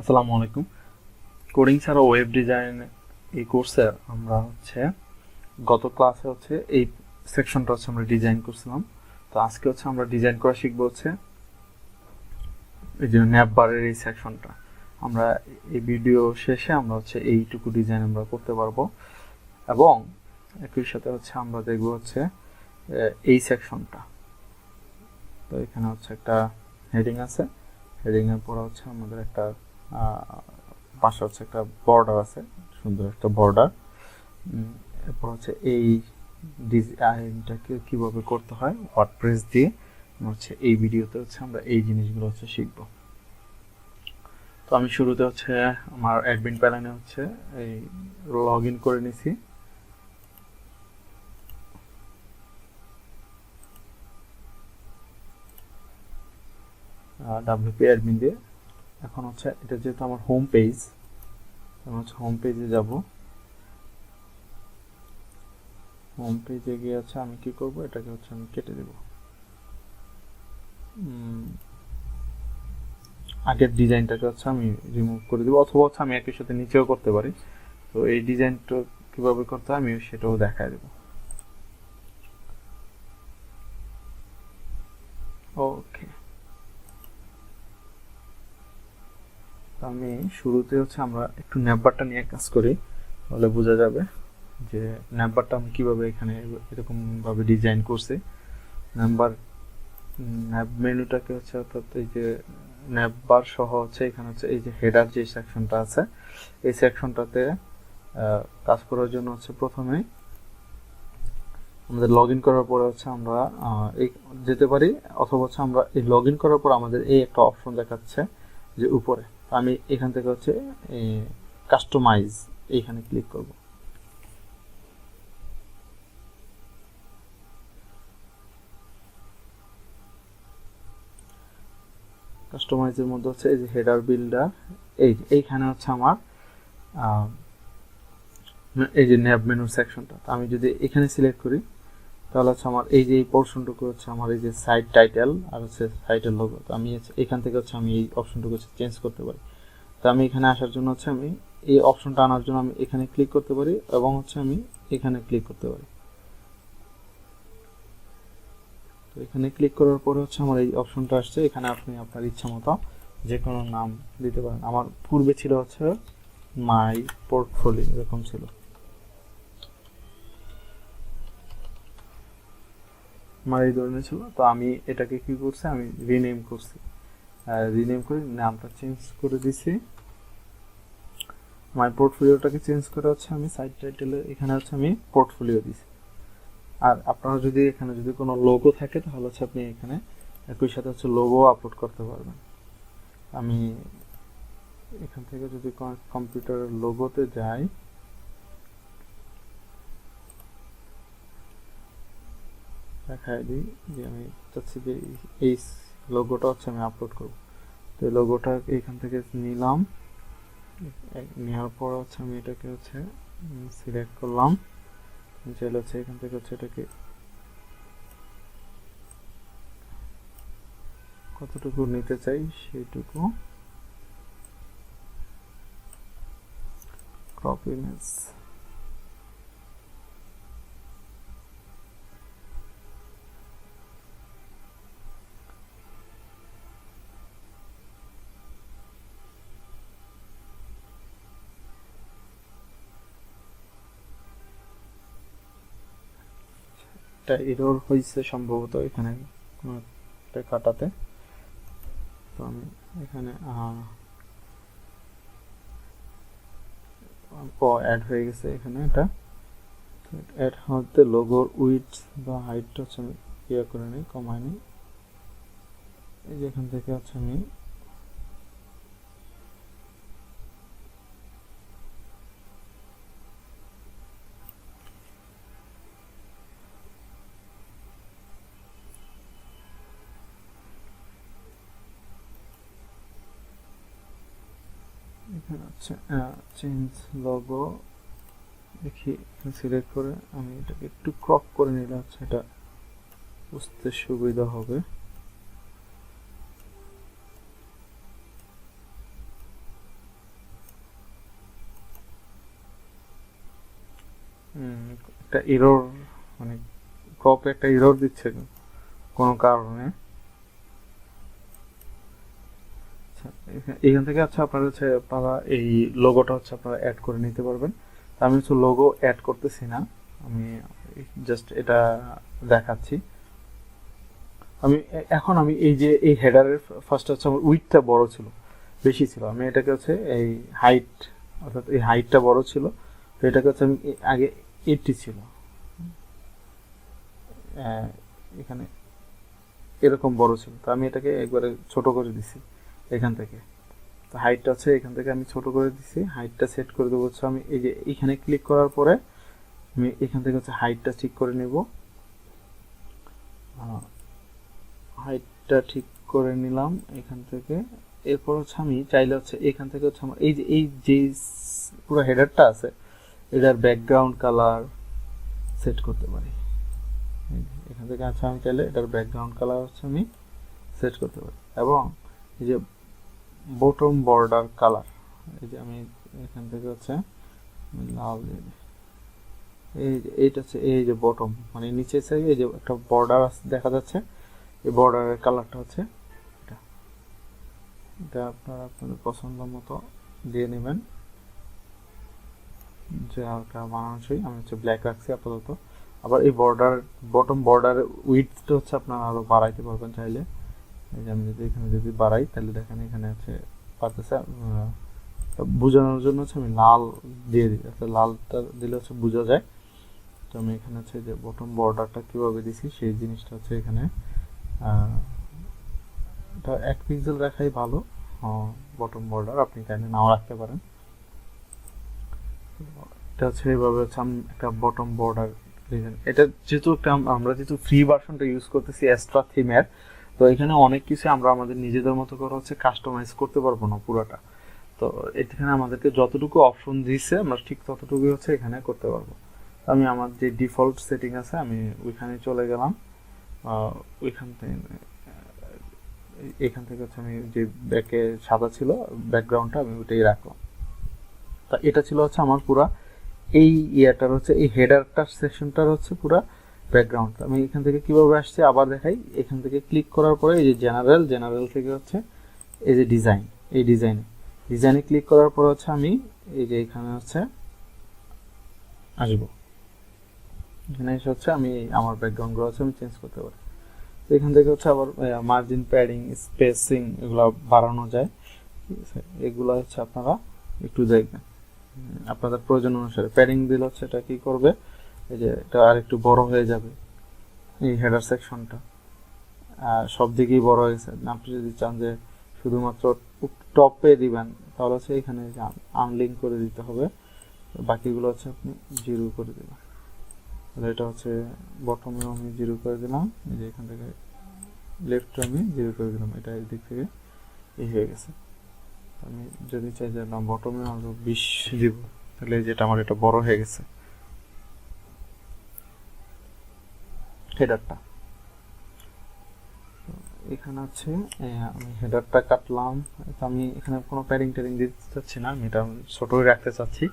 আসসালামু আলাইকুম। কোডিং ছাড়া ওয়েব ডিজাইন এই কোর্সে আমরা গত ক্লাসে এই সেকশনটা আমরা ডিজাইন করছিলাম। তো আজকে আমরা ডিজাইন করা শিখবো এই যে ন্যাপ বারের এই সেকশনটা। আমরা এই ভিডিও শেষে আমরা এইটুকু ডিজাইন আমরা করতে পারবো, এবং একই সাথে আমরা দেখবো এই সেকশনটা। তো এখানে একটা হেডিং আছে, হেডিং এর পরে আমাদের একটা পাশে একটা বর্ডার আছে, সুন্দর একটা বর্ডার। এরপর এই ডিজাইনটাকে কিভাবে করতে হয় ওয়ার্ডপ্রেস দিয়ে এই ভিডিওতে আমরা এই জিনিসগুলো শিখব। তো আমি শুরুতে আমার অ্যাডমিন প্যানেলে এই লগ ইন করে নিছি। ডাব্লিউপি অ্যাডমিন দিয়ে এখন এটা যেহেতু আমার হোম পেজ, আমি হোম পেজে যাব। হোম পেজে গিয়ে আমি কি করব, এটাকে আমি কেটে দেব। আগের ডিজাইনটাকে আমি রিমুভ করে দেব, অথবা আমি একই সাথে নিচেও করতে পারি। তো এই ডিজাইনটা কিভাবে করতে হয় আমি সেটাও দেখায় দেব। ওকে, আমি শুরুতে আমরা একটু ন্যাপবারটা নিয়ে কাজ করি, তাহলে বোঝা যাবে যে ন্যাপবারটা আমি কিভাবে এখানে এরকম ভাবে ডিজাইন করছি। ন্যাপ মেনুটাকে অর্থাৎ এই যে ন্যাপ বার সহ এখানে এই যে হেডার যে সেকশনটা আছে, এই সেকশনটাতে কাজ করার জন্য প্রথমে আমাদের লগ ইন করার পরে আমরা এই যেতে পারি, অথবা আমরা এই লগ ইন করার পর আমাদের এই একটা অপশন দেখাচ্ছে যে উপরে। আমি এখান থেকে কাস্টমাইজ এইখানে ক্লিক করব। কাস্টমাইজের মধ্যে এই যে হেডার বিল্ডার, এইখানে আমার এই যে ন্যাব মেনু সেকশনটা। আমি যদি এখানে সিলেক্ট করি তাহলে আমার এই যে এই পোর্শনটুকু আমার এই যে সাইট টাইটেল আর সাইটের লোগো। তো আমি এখান থেকে আমি এই অপশনটুকু চেঞ্জ করতে পারি। তো আমি এখানে আসার জন্য আমি এই অপশনটা আনার জন্য আমি এখানে ক্লিক করতে পারি, এবং আমি এখানে ক্লিক করতে পারি। তো এখানে ক্লিক করার পরে আমার এই অপশনটা আসছে। এখানে আপনি আপনার ইচ্ছা মতো যে কোনো নাম দিতে পারেন। আমার পূর্বে ছিল মাই পোর্টফোলিও, এরকম ছিল। আমার এই ধরনের ছিল। তো আমি এটাকে কি করছি, আমি রিনেম করছি। রিনেম করে নামটা চেঞ্জ করে দিছি। মাই পোর্টফোলিওটাকে চেঞ্জ করে আমি সাইট টাইটেলে এখানে আমি পোর্টফোলিও দিছি। আর আপনারা যদি এখানে যদি কোনো লোগো থাকে তাহলে আপনি এখানে একই সাথে লোগো আপলোড করতে পারবেন। আমি এখান থেকে যদি কম্পিউটারের লোগোতে যাই, দেখাই দিই যে আমি চাচ্ছি যে এই লোগোটা আমি আপলোড করব। তো এই লোগোটা এখান থেকে নিলাম, নেওয়ার পর আমি এটাকে সিলেক্ট করলাম। চাইলে এখান থেকে এটাকে কতটুকু নিতে চাই সেইটুকু ক্রপ ইমেজ। একটা এরর হয়েছে সম্ভবত এখানে কাটাতে। তো আমি এখানে অ্যাড হয়ে গেছে এখানে। এটা অ্যাড হতে লোগোর উইডথ বা হাইটটা আমি ইয়ে করে নিই, কমাই নিই। এই যে এখান থেকে আমি এখানে চেঞ্জ লোগো দেখি সিলেক্ট করে আমি এটাকে একটু ক্রপ করে নিলে এটা বুঝতে সুবিধা হবে। একটা এরর, মানে ক্রপে একটা এরর দিচ্ছে কোনো কারণে। এখান থেকে আপনারা এই লোগোটা আপনারা অ্যাড করে নিতে পারবেন। আমি লোগো অ্যাড করতেছি না, আমি জাস্ট এটা দেখাচ্ছি। এখন আমি এই যে এই হেডারের ফার্স্ট আমার উইডথটা বড় ছিল, বেশি ছিল, আমি এটাকে এই হাইট, অর্থাৎ এই হাইটটা বড় ছিল, তো এটাকে আমি আগে 80 ছিল, এখানে এরকম বড় ছিল, তো আমি এটাকে একবারে ছোট করে দিছি এখান থেকে। তো হাইটটা এখান থেকে আমি ছোট করে দিছি, হাইটটা সেট করে দেবো আমি এই যে এখানে ক্লিক করার পরে আমি এখান থেকে হাইটটা ঠিক করে নেব। হাইটটা ঠিক করে নিলাম এখান থেকে। এরপর আমি চাইলে এখান থেকে আমার এই যে পুরো হেডারটা আছে এটার ব্যাকগ্রাউন্ড কালার সেট করতে পারি। এখান থেকে আমি চাইলে এটার ব্যাকগ্রাউন্ড কালার আমি সেট করতে পারি, এবং এই যে বটম বর্ডার কালার, এই যে আমি এখান থেকে লাল দিয়ে দিই। এইটা এই যে বটম, মানে নিচে এই যে একটা বর্ডার দেখা যাচ্ছে, এই বর্ডারের কালারটা এটা আপনারা আপনাদের পছন্দ মতো দিয়ে নেবেন, যে হালকা মানানসই। আমি ব্ল্যাক রাখছি আপাতত। আবার এই বটম বর্ডার উইডথটা আপনারা আরো বাড়াইতে পারবেন চাইলে। এই যে আমি এখানে যদি বাড়াই, তাহলে দেখেন এখানে পারতেছে বোঝানোর জন্য আমি লাল দিয়ে দিই, লালটা দিলে বোঝা যায়। তো আমি এখানে যে বটম বর্ডারটা কিভাবে দিছি সেই জিনিসটা এখানে এটা 1 পিক্সেল রাখাই ভালো। বটম বর্ডার আপনি চাইলে নাও রাখতে পারেন। এটা এইভাবে আমি একটা বটম বর্ডার ডিজাইন। এটা যেহেতু আমরা যেহেতু ফ্রি ভার্সনটা ইউজ করতেছি এক্সট্রা থিমের, তো এখানে অনেক কিছু আমরা আমাদের নিজেদের মতো করে কাস্টমাইজ করতে পারবো না পুরোটা। তো এখানে আমাদেরকে যতটুকু অপশন দিয়েছে আমরা ঠিক ততটুকুই এখানে করতে পারবো। আমি আমার যে ডিফল্ট সেটিং আছে আমি ওইখানে চলে গেলাম। এখান থেকে আমি যে ব্যাকে সাদা ছিল ব্যাকগ্রাউন্ডটা আমি ওইটাই রাখলাম। তা এটা ছিল আমার পুরা এই ইয়াটার এই হেডারটার সেকশনটার পুরা ব্যাকগ্রাউন্ড। আমি এখান থেকে কিভাবে আসছে আবার দেখাই। এখান থেকে ক্লিক করার পরে এই যে জেনারেল থেকে এই যে ডিজাইনে ক্লিক করার পর আমি এই যে এখানে আসবো। এখানে এসে আমি আমার ব্যাকগ্রাউন্ডগুলো আমি চেঞ্জ করতে পারি। এখান থেকে আবার মার্জিন, প্যাডিং, স্পেসিং এগুলো বাড়ানো যায়। ঠিক আছে, এগুলো আপনারা একটু দেখবেন আপনাদের প্রয়োজন অনুসারে। প্যাডিং দিলে এটা কি করবে, এই যে এটা আর একটু বড় হয়ে যাবে এই হেডার সেকশনটা, সব দিকেই বড় হয়ে গেছে। আপনি যদি চান যে শুধুমাত্র টপে দিবেন, তাহলে এখানে আনলিঙ্ক করে দিতে হবে, বাকিগুলো আপনি 0 করে দেবেন। তাহলে এটা বটমে আমি 0 করে দিলাম, এই যে এখান থেকে লেফটে আমি 0 করে দিলাম, এটা এই দিক থেকে এই হয়ে গেছে। আমি যদি চাই যে না বটমে আরো 20 দিব, তাহলে যেটা আমার এটা বড় হয়ে গেছে হেডারটা। এখানে আমি হেডারটা কাটলাম। আমি এখানে কোনো প্যাডিং দিতে চাচ্ছি না, আমি এটা ছোটই রাখতে চাচ্ছি।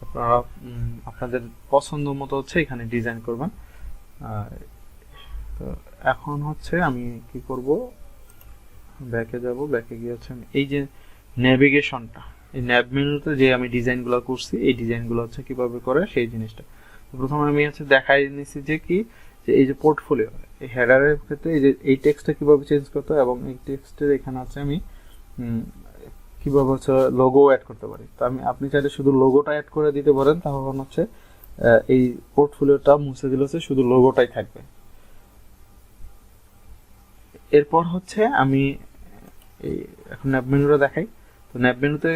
আপনারা আপনাদের পছন্দ মতো এখানে ডিজাইন করবেন। তো এখন আমি কি করব, ব্যাকে যাব। ব্যাকে গিয়ে আমি এই যে নেভিগেশনটা, এই ন্যাভ মেনুতে যে আমি ডিজাইনগুলো করছি, এই ডিজাইনগুলো কিভাবে করে সেই জিনিসটা প্রথমে আমি দেখাই নিছি যে কি, যে এই যে পোর্টফোলিও, এই হেডারের ক্ষেত্রে এই যে এই টেক্সটটা কিভাবে চেঞ্জ করতে হয়, এবং এই টেক্সটের এখানে আমি কিভাবে লোগো অ্যাড করতে পারি। তো আপনি চাইলে শুধু লোগোটা অ্যাড করে দিতে পারেন, তখন এই পোর্টফোলিওটা মুছে দিলে শুধু লোগোটাই থাকবে। এরপর আমি এই এখন ন্যাভ মেনুটা দেখাই। তো ন্যাভ মেনুতে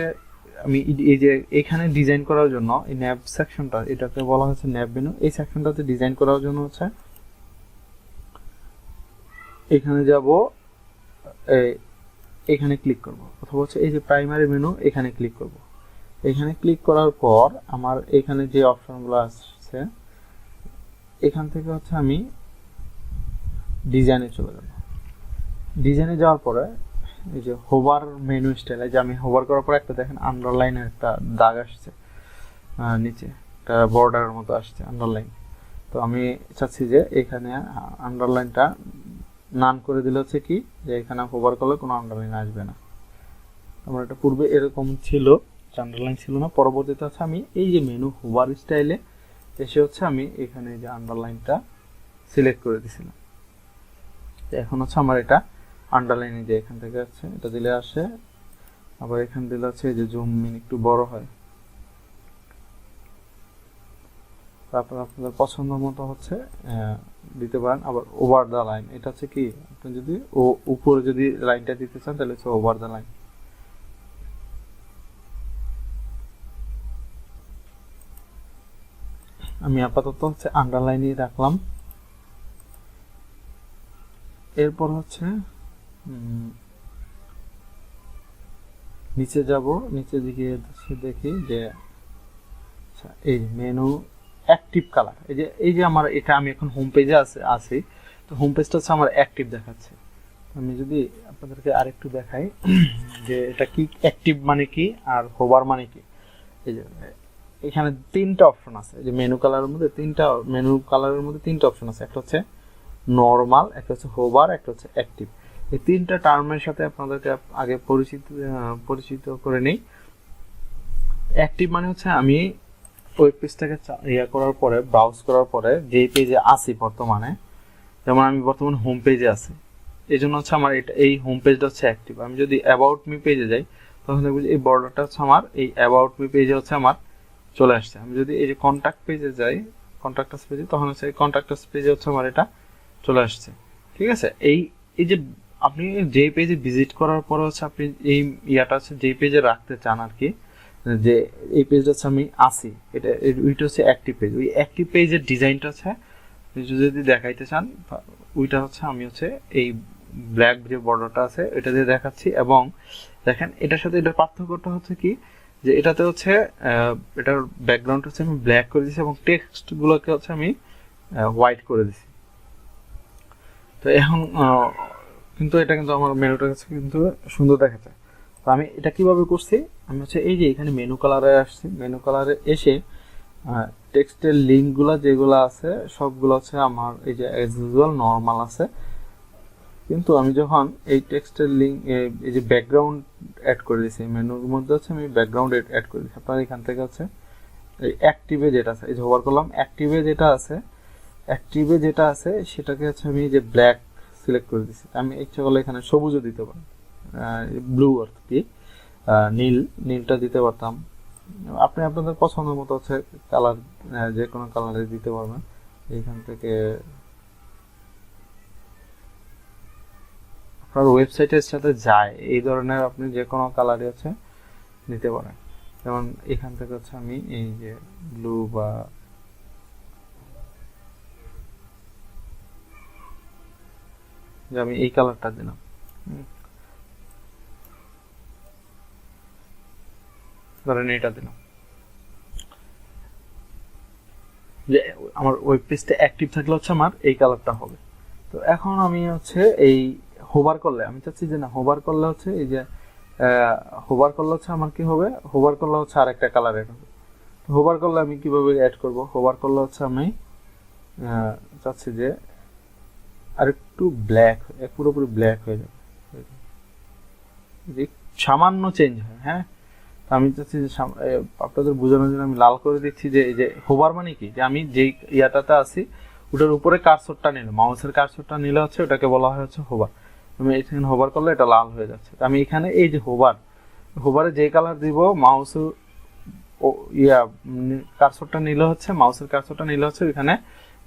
আমি এই যে এখানে ডিজাইন করার জন্য এই ন্যাভ সেকশনটা, এটাকে বলা হচ্ছে ন্যাভ মেনু। এই সেকশনটাতে ডিজাইন করার জন্য এখানে যাব, এখানে ক্লিক করব, অথবা এই যে প্রাইমারি মেনু, এখানে ক্লিক করব। এখানে ক্লিক করার পর আমার এখানে যে অপশনগুলো আসছে, এখান থেকে আমি ডিজাইনে চলে যাব। ডিজাইনে যাওয়ার পরে এই যে হোভার মেনু স্টাইল, যে আমি হোভার করার পর একটা দেখেন আন্ডারলাইনের একটা দাগ আসছে, নিচে একটা বর্ডারের মতো আসছে আন্ডারলাইন। তো আমি চাচ্ছি যে এখানে আন্ডারলাইনটা নান করে দিলে হচ্ছে কি যে এখানে হোভার করলে কোনো আন্ডারলাইন আসবে না। আমার এটা পূর্বে এরকম ছিল, আন্ডারলাইন ছিল না, পরবর্তীতে হচ্ছে আমি এই যে মেনু হোভার স্টাইলে এসে হচ্ছে আমি এখানে যে আন্ডারলাইনটা সিলেক্ট করে দিয়েছিলাম। এখন হচ্ছে আমার এটা আন্ডারলাইনে যে এখান থেকে আছে এটা দিলে আসে, আবার এখান দিলে হচ্ছে এই যে জুম ইন একটু বড় হয়। তারপর আপনাদের পছন্দ মতো হচ্ছে দিতে পারেন। আবার ওভার দ্য লাইন, এটা হচ্ছে কি আপনি যদি উপরে যদি লাইনটা দিতে চান তাহলে হচ্ছে ওভার দ্য লাইন। আমি আপাতত হচ্ছে আন্ডারলাইনই রাখলাম। এরপর হচ্ছে নিচে যাব, নিচে দিকে দেখি যে এই মেনু অ্যাক্টিভ কালার, এই যে আমার এটা আমি এখন হোম পেজে আছি, তো হোম পেজটা হচ্ছে আমার অ্যাক্টিভ দেখাচ্ছে। আমি যদি আপনাদেরকে আরেকটু দেখাই যে এটা কি অ্যাক্টিভ মানে কি আর হোভার মানে কি। এই যে এখানে তিনটা অপশন আছে, যে মেনু কালারের মধ্যে তিনটা অপশন আছে, একটা হচ্ছে নরমাল, একটা হচ্ছে হোভার, একটা হচ্ছে অ্যাক্টিভ। এই তিনটা টার্মের সাথে আপনাদেরকে আগে পরিচিত করে নেই। অ্যাক্টিভ মানে হচ্ছে আমি ওয়েব পেজটাকে করার পরে, ব্রাউজ করার পরে যেই পেজে আছি বর্তমানে, যেমন আমি বর্তমানে হোম পেজে আছি, এই জন্য হচ্ছে আমার এই হোম পেজটা হচ্ছে অ্যাক্টিভ। আমি যদি অ্যাবাউট মি পেজে যাই তখন দেখবো যে এই বর্ডারটা হচ্ছে আমার এই অ্যাবাউট মি পেজে হচ্ছে আমার চলে আসছে। আমি যদি এই যে কন্ট্যাক্ট পেজে যাই, কন্ট্যাক্টাস পেজে, তখন হচ্ছে এই কন্ট্যাক্টাস পেজে হচ্ছে আমার এটা চলে আসছে। ঠিক আছে, এই যে আপনি যে পেজে ভিজিট করার পরে হচ্ছে আপনি এই ইয়াটা হচ্ছে যেই পেজে রাখতে চান আর কি, যে এই পেজটা হচ্ছে আমি আসি, ওইটা হচ্ছে অ্যাক্টিভ পেজ। ওই অ্যাক্টিভ পেজের ডিজাইনটা হচ্ছে যদি দেখাইতে চান ওইটা হচ্ছে আমি হচ্ছে এই ব্ল্যাক যে বর্ডারটা আছে এটা দিয়ে দেখাচ্ছি। এবং দেখেন এটার সাথে এটার পার্থক্যটা হচ্ছে কি, যে এটাতে হচ্ছে এটার ব্যাকগ্রাউন্ড হচ্ছে আমি ব্ল্যাক করে দিয়েছি এবং টেক্সট গুলোকে হচ্ছে আমি হোয়াইট করে দিছি। তো এখন কিন্তু এটা কিন্তু আমার মেনুটার কাছে কিন্তু সুন্দর দেখাচ্ছে। তো আমি এটা কিভাবে করছি, আমি হচ্ছে এই যে এখানে মেনু কালারে আসছি, মেনু কালারে এসে টেক্সটের লিঙ্কগুলো যেগুলো আছে সবগুলো হচ্ছে আমার এই যে অ্যাজ ইউজুয়াল নরমাল আছে, কিন্তু আমি যখন এই টেক্সটের লিঙ্ক এই যে ব্যাকগ্রাউন্ড অ্যাড করে দিয়েছি মেনুর মধ্যে হচ্ছে আমি ব্যাকগ্রাউন্ড অ্যাড করে দিয়েছি। আপনার এখান থেকে হচ্ছে এই অ্যাক্টিভে যেটা আছে, এই যে হোভার করলাম, অ্যাক্টিভে যেটা আছে সেটাকে হচ্ছে আমি যে ব্ল্যাক সিলেক্ট করে দিয়েছি। আমি ইচ্ছা করলে এখানে সবুজও দিতে পারি, ব্লু আর কি, নীলটা দিতে পারতাম। আপনি আপনাদের পছন্দ মতো হচ্ছে কালার যে কোনো কালারে দিতে পারবেন। এইখান থেকে আপনার ওয়েবসাইটের সাথে যায় এই ধরনের আপনি যে কোনো কালারই হচ্ছে দিতে পারেন। যেমন এখান থেকে হচ্ছে আমি এই যে ব্লু বা যে আমি এই কালারটা দিলাম, ধরেন এটা দিলাম, যে আমার ওয়েব পেজটা অ্যাক্টিভ থাকলে হচ্ছে আমার এই কালারটা হবে। তো এখন আমি হচ্ছে এই হোভার করলে আমি চাচ্ছি যে না, হোভার করলে হচ্ছে এই যে আমার কি হবে, হোভার করলে হচ্ছে আর একটা কালার এড হবে। হোভার করলে আমি কিভাবে অ্যাড করব, হোভার করলে হচ্ছে আমি চাচ্ছি যে আর একটু ব্ল্যাক, পুরোপুরি ব্ল্যাক হয়ে যাবে, সামান্য চেঞ্জ হয়। হ্যাঁ, আমি চাচ্ছি যে আপনাদের বোঝানোর জন্য আমি লাল করে দিচ্ছি যে এই যে হোভার মানে কি, যে আমি যেই ইয়াটাতে আছি ওটার উপরে কার্সরটা নিলে, মাউসের কার্সরটা নিলে হচ্ছে ওটাকে বলা হয় হচ্ছে হোভার। আমি এখানে হোভার করলে এটা লাল হয়ে যাচ্ছে। আমি এখানে এই যে হোভারে যে কালার দিব, মাউসের কার্সরটা নিলে হচ্ছে, মাউসের কার্সরটা নিলে হচ্ছে এখানে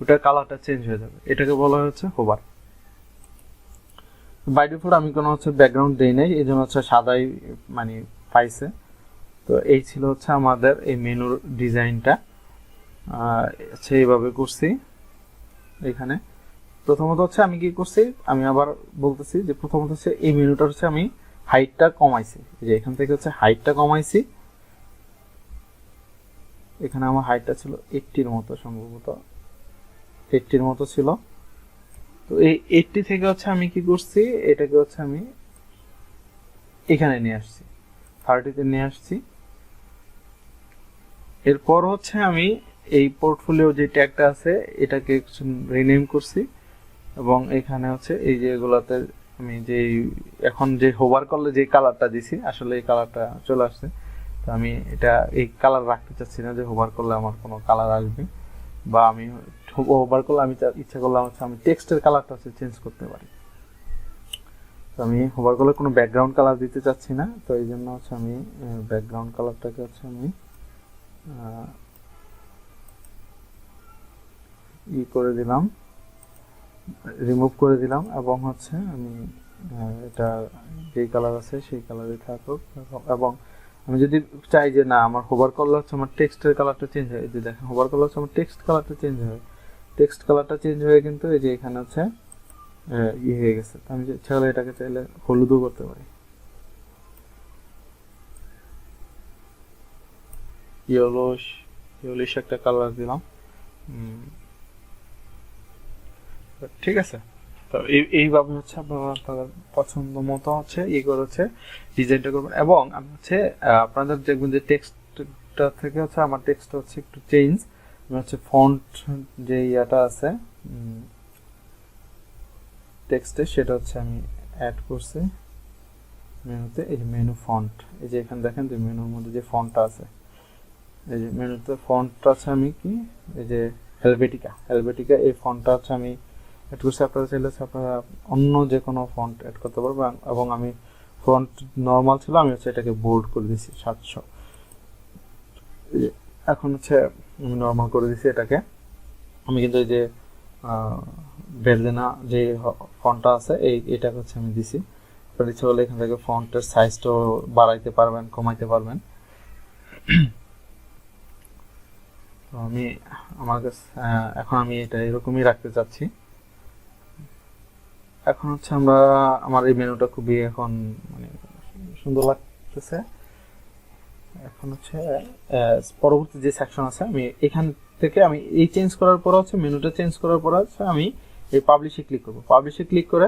ওটার কালারটা চেঞ্জ হয়ে যাবে, এটাকে বলা হচ্ছে হোভার। বাই ডিফল্ট আমি কোনো হচ্ছে ব্যাকগ্রাউন্ড দেই নাই, এই জন্য হচ্ছে সাদাই মানে পাইছে। তো এই ছিল হচ্ছে আমাদের এই মেনুর ডিজাইনটা, সেইভাবে করছি। এখানে প্রথমত হচ্ছে আমি কি করছি, আমি আবার বলতেছি যে প্রথমত হচ্ছে এই মেনুটা হচ্ছে আমি হাইটটা কমাইছি, যে এখান থেকে হচ্ছে হাইটটা কমাইছি। এখানে আমার হাইটটা ছিল 80-র মতো, সম্ভবত 80-র মতো ছিল। তো এই 80 থেকে হচ্ছে আমি কি করছি, এটাকে হচ্ছে আমি এখানে নিয়ে আসছি, 30-তে নিয়ে আসছি। এরপর হচ্ছে আমি এই পোর্টফোলিও যে ট্যাগটা আছে এটাকে রিনেম করছি, এবং এখানে হচ্ছে এই যে এগুলাতে আমি যে এখন যে হোভার করলে যে কালারটা দিছি আসলে এই কালারটা চলে আসছে। তো আমি এটা এই কালার রাখতে চাচ্ছি না যে হোভার করলে আমার কোনো কালার আসবে, বা আমি হোভার করলে আমি ইচ্ছা করলাম হচ্ছে আমি টেক্সটের কালারটা হচ্ছে চেঞ্জ করতে পারি। তো আমি হোভার করলে কোনো ব্যাকগ্রাউন্ড কালার দিতে চাচ্ছি না, তো এই জন্য হচ্ছে আমি ব্যাকগ্রাউন্ড কালারটাকে হচ্ছে আমি করে দিলাম, রিমুভ করে দিলাম, এবং হচ্ছে আমি এটা যেই কালার আছে সেই কালারে থাকুক। এবং আমি যদি চাই যে না আমার হোভার করলে হচ্ছে আমার টেক্সটের কালারটা চেঞ্জ হয়, যে দেখেন হোভার করলে হচ্ছে আমার টেক্সট কালারটা চেঞ্জ হয়, টেক্সট কালারটা চেঞ্জ হয়ে কিন্তু এই যে এখানে হচ্ছে হয়ে গেছে। আমি চাইলে এটাকে চাইলে হলুদও করতে পারি, ইয়েলোইশ একটা কালার দিলাম। ঠিক আছে, তো এইভাবে হচ্ছে আপনারা আপনাদের পছন্দ মতো হচ্ছে করে হচ্ছে ডিজাইনটা করবেন। এবং আমি হচ্ছে আপনাদের দেখবেন যে টেক্সটটা থেকে হচ্ছে আমার টেক্সট হচ্ছে একটু চেঞ্জ, আমি হচ্ছে ফন্ট যে ইয়াটা আছে টেক্সটে সেটা হচ্ছে আমি অ্যাড করছি মেনুতে। এই যে মেনু ফন্ট, এই যে এখানে দেখেন যে মেনুর মধ্যে যে ফন্টটা আছে, এই যে মেনুতে ফন্টটা আছে আমি কি এই যে হেলভেটিকা এই ফন্টটা হচ্ছে আমি অ্যাড করছি। আপনারা চাইলে আপনারা অন্য যে কোনো ফন্ট অ্যাড করতে পারবেন, এবং আমি ফন্ট নর্মাল ছিল আমি হচ্ছে এটাকে বোল্ড করে দিছি 700। এখন হচ্ছে আমি নর্মাল করে দিছি এটাকে। আমি কিন্তু এই যে বেরদেনা যে ফন্টটা আছে এটাকে হচ্ছে আমি দিছি। আপনার ইচ্ছা হলে এখান থেকে ফন্টের সাইজটাও বাড়াইতে পারবেন, কমাইতে পারবেন। তো আমি আমার কাছে এখন আমি এটা এরকমই রাখতে চাচ্ছি। এখন হচ্ছে আমরা আমার এই মেনুটা খুবই এখন মানে সুন্দর লাগতেছে। এখন হচ্ছে পরবর্তী যে সেকশন আছে আমি এখান থেকে আমি এই চেঞ্জ করার পর হচ্ছে মেনুটা চেঞ্জ করার পর হচ্ছে আমি এই পাবলিশে ক্লিক করব। পাবলিশে ক্লিক করে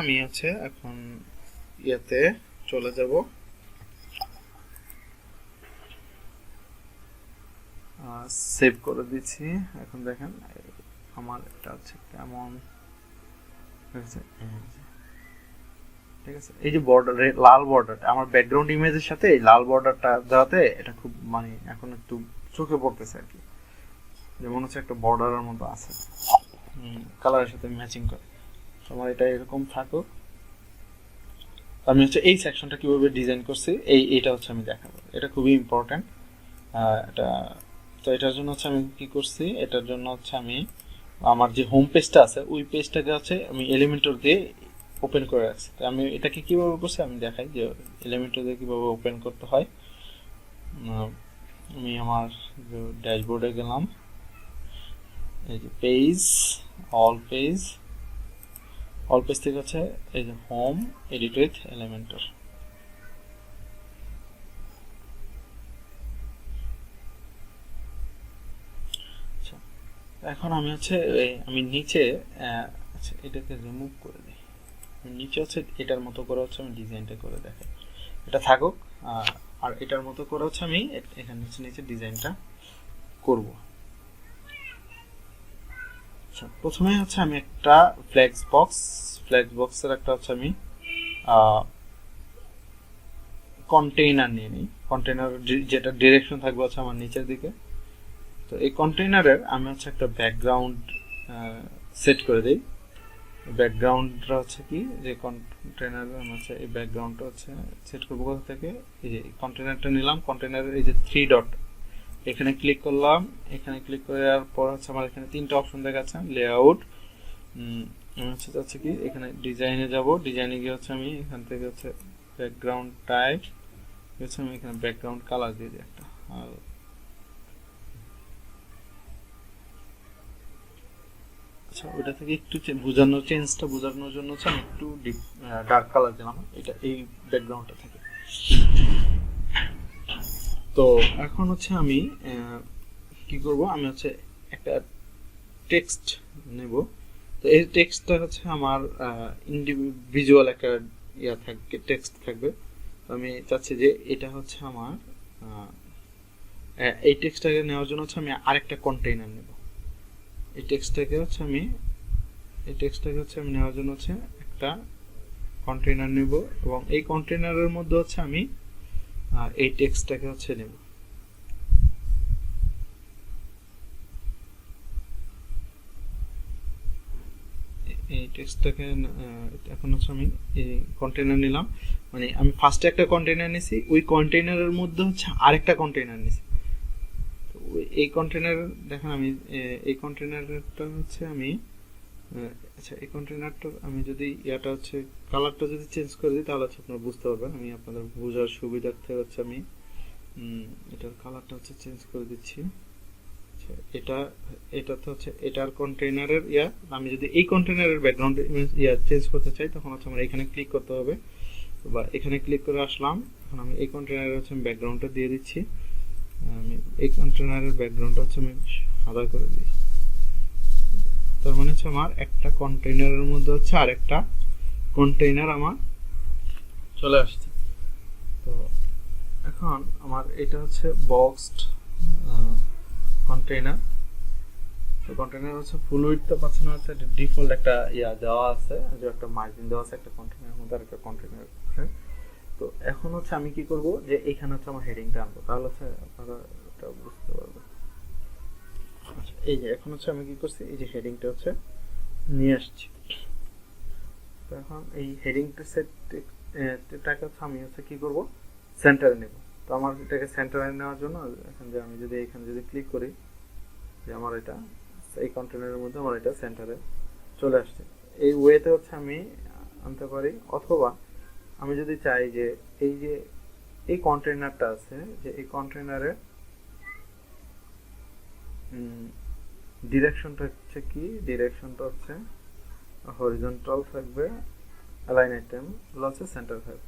আমি হচ্ছে এখন ইয়াতে চলে যাব, সেভ করে দিচ্ছি। এখন দেখেন আমার এটা হচ্ছে কেমন হয়েছে, ঠিক আছে। এই যে বর্ডার লাল বর্ডারটা আমার ব্যাকগ্রাউন্ড ইমেজের সাথে এই লাল বর্ডারটা দেওয়াতে এটা খুব মানে এখন একটু চোখে পড়তেছে আর কি, যেমন হচ্ছে একটা বর্ডারের মতো আছে, কালারের সাথে ম্যাচিং করে। আমার এটা এরকম থাকুক। আমি হচ্ছে এই সেকশনটা কিভাবে ডিজাইন করছি এইটা হচ্ছে আমি দেখাবো, এটা খুবই ইম্পর্টেন্ট। এটা তো এটার জন্য হচ্ছে আমি কি করছি, এটার জন্য হচ্ছে আমি আমার যে হোম পেজটা আছে ওই পেজটাকে হচ্ছে আমি এলিমেন্টর দিয়ে ওপেন করে রাখছি। তো আমি এটাকে কিভাবে করছি আমি দেখাই যে এলিমেন্টর দিয়ে কিভাবে ওপেন করতে হয়। আমি আমার ড্যাশবোর্ডে গেলাম, এই যে পেজ অল পেজ থেকে হচ্ছে এই যে হোম এডিট উইথ এলিমেন্টর। এখন আমি হচ্ছে আমি নিচে আচ্ছা এটাকে রিমুভ করে দিই, নিচে হচ্ছে এটার মতো করে হচ্ছে আমি ডিজাইনটা করে দেখাই, এটা থাকুক। আর এটার মতো করে হচ্ছে আমি এখানে হচ্ছে নিচে ডিজাইনটা করব। আচ্ছা প্রথমে হচ্ছে আমি একটা ফ্লেক্স বক্সের একটা হচ্ছে আমি কন্টেইনার নিয়ে নিই। কন্টেইনার যেটা ডিরেকশন থাকবে হচ্ছে আমার নিচের দিকে। তো এই কন্টেইনারের আমি হচ্ছে একটা ব্যাকগ্রাউন্ড সেট করে দিই। ব্যাকগ্রাউন্ডটা হচ্ছে কি যে কন্টেইনারের আমি হচ্ছে এই ব্যাকগ্রাউন্ডটা হচ্ছে সেট করবো কোথা থেকে, এই যে কন্টেইনারটা নিলাম, কন্টেইনারের এই যে 3 ডট এখানে ক্লিক করলাম। এখানে ক্লিক করার পর হচ্ছে আমার এখানে 3টা অপশন দেখাচ্ছে, লেআউট, আমি হচ্ছে কি এখানে ডিজাইনে যাব, ডিজাইনে গিয়ে হচ্ছে আমি এখান থেকে হচ্ছে ব্যাকগ্রাউন্ড টাইপ হচ্ছে আমি এখানে ব্যাকগ্রাউন্ড কালার দিয়ে দিই একটা। আর আচ্ছা ওটা থেকে একটু চেঞ্জটা বোঝানোর জন্য হচ্ছে আমি একটু ডার্ক কালার দিলাম এটা এই ব্যাকগ্রাউন্ডটা থেকে। তো এখন হচ্ছে আমি কি করব, আমি হচ্ছে একটা টেক্সট নেব। তো এই টেক্সটটা হচ্ছে আমার ইন্ডিভিজুয়াল একটা থাকবে, টেক্সট থাকবে। আমি চাচ্ছি যে এটা হচ্ছে আমার এই টেক্সটটাকে নেওয়ার জন্য হচ্ছে আমি আরেকটা কন্টেইনার নেব। এই টেক্সটটাকে হচ্ছে আমি নেওয়ার জন্য হচ্ছে একটা কন্টেইনার নেব, এবং এই কন্টেইনারের মধ্যে হচ্ছে আমি এই টেক্সটটাকে হচ্ছে নেব। এই টেক্সটটাকে এখন হচ্ছে আমি এই কন্টেইনার নিলাম, মানে আমি ফার্স্টে একটা কন্টেইনার নিছি, ওই কন্টেইনারের মধ্যে হচ্ছে আরেকটা কন্টেইনার নিছি। এই কন্টেইনার দেখেন আমি এই কন্টেইনারটা হচ্ছে আমি আচ্ছা, এই কন্টেইনারটা আমি যদি ইয়াটা হচ্ছে কালারটা যদি চেঞ্জ করে দিই তাহলে হচ্ছে আপনারা বুঝতে পারবেন। আমি আপনাদের বোঝার সুবিধার্থে হচ্ছে আমি এটার কালারটা হচ্ছে চেঞ্জ করে দিচ্ছি। এটা তো হচ্ছে এটার কন্টেইনারের আমি যদি এই কন্টেইনারের ব্যাকগ্রাউন্ড চেঞ্জ করতে চাই তখন হচ্ছে আমরা এখানে ক্লিক করতে হবে, বা এখানে ক্লিক করে আসলাম। এখন আমি এই কন্টেইনারের হচ্ছে ব্যাকগ্রাউন্ডটা দিয়ে দিচ্ছি। আমি এই কন্টেইনারের ব্যাকগ্রাউন্ডটা হচ্ছে আমি সাদা করে দিই। তার মানে হচ্ছে আমার একটা কন্টেইনারের মধ্যে হচ্ছে আরেকটা কন্টেইনার আমার চলে আসছে। তো এখন আমার এটা হচ্ছে বক্সড কন্টেইনার। তো কন্টেইনার হচ্ছে ফুল উইডথটা পাচ্ছে না, হচ্ছে ডিফল্ট একটা দেওয়া আছে, যে একটা মার্জিন দেওয়া আছে একটা কন্টেইনারের মধ্যে আরেকটা কন্টেইনার। তো এখন হচ্ছে আমি কি করব, যে এখানে হচ্ছে আমার হেডিংটা আনবো, তাহলে হচ্ছে আপনারা এটা বুঝতে পারবেন। আচ্ছা, এই যে এখন হচ্ছে আমি কি করছি, এই যে হেডিংটা হচ্ছে নিয়ে আসছি। তো এখন এই হেডিংটা এটাকে হচ্ছে আমি হচ্ছে কি করব, সেন্টারে নেব। তো আমার এটাকে সেন্টারে নেওয়ার জন্য এখন যে আমি যদি এখানে যদি ক্লিক করি, যে আমার এটা এই কন্টেইনারের মধ্যে আমার এটা সেন্টারে চলে আসছে। এই ওয়েতে হচ্ছে আমি আনতে পারি, অথবা আমি যদি চাই যে এই কন্টেইনারটা আছে, যে এই কন্টেইনারের ডিরেকশনটা হচ্ছে কি, ডিরেকশনটা হচ্ছে হরিজন্টাল থাকবে, অ্যালাইন আইটেম হচ্ছে সেন্টার থাকবে।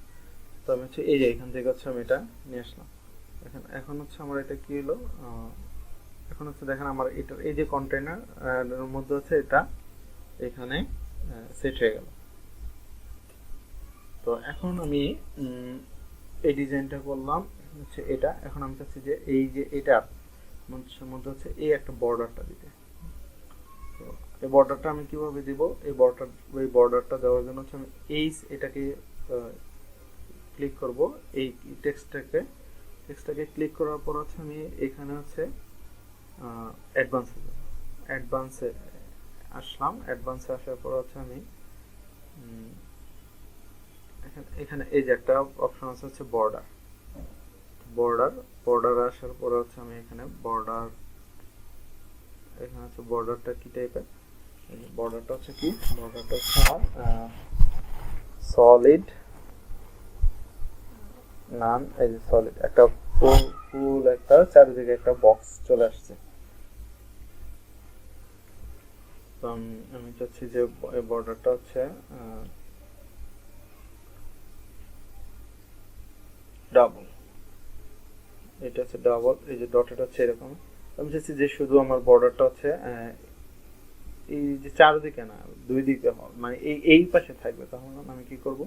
তো আমি হচ্ছে এই যে এখান থেকে হচ্ছে আমি এটা নিয়ে আসলাম। এখন হচ্ছে আমার এটা কি হলো, এখন হচ্ছে দেখেন আমার এটা এই যে কন্টেইনার এর মধ্যে হচ্ছে এটা এখানে সেট হয়ে গেল। তো এখন আমি এই ডিজাইনটা করলাম হচ্ছে এটা। এখন আমি চাচ্ছি যে এই যে এটার মধ্যে হচ্ছে এই একটা বর্ডারটা দিতে। তো এই বর্ডারটা আমি কিভাবে দিব, এই বর্ডারটা দেওয়ার জন্য হচ্ছে আমি এটাকে ক্লিক করব, এই টেক্সটটাকে ক্লিক করার পর হচ্ছে আমি এখানে হচ্ছে অ্যাডভান্সে আসলাম। অ্যাডভান্সে আসার পর হচ্ছে আমি এখানে এই যে একটা অপশন আছে হচ্ছে বর্ডার আসার পরে হচ্ছে আমি এখানে এখানে হচ্ছে বর্ডারটা কি টাইপের, বর্ডারটা হচ্ছে কি, বর্ডারটা হচ্ছে আমার সলিড নান, এই যে সলিড একটা ফুল একটা চারিদিকে একটা বক্স চলে আসছে। তো আমি চাচ্ছি যে এই বর্ডারটা হচ্ছে ডাবল, এটা হচ্ছে ডাবল, এই যে ডটেড হচ্ছে এরকম। আমি চাচ্ছি যে শুধু আমার বর্ডারটা হচ্ছে এই যে চারদিকে না, দুই দিকে, মানে এই পাশে থাকবে। তখন আমি কি করব,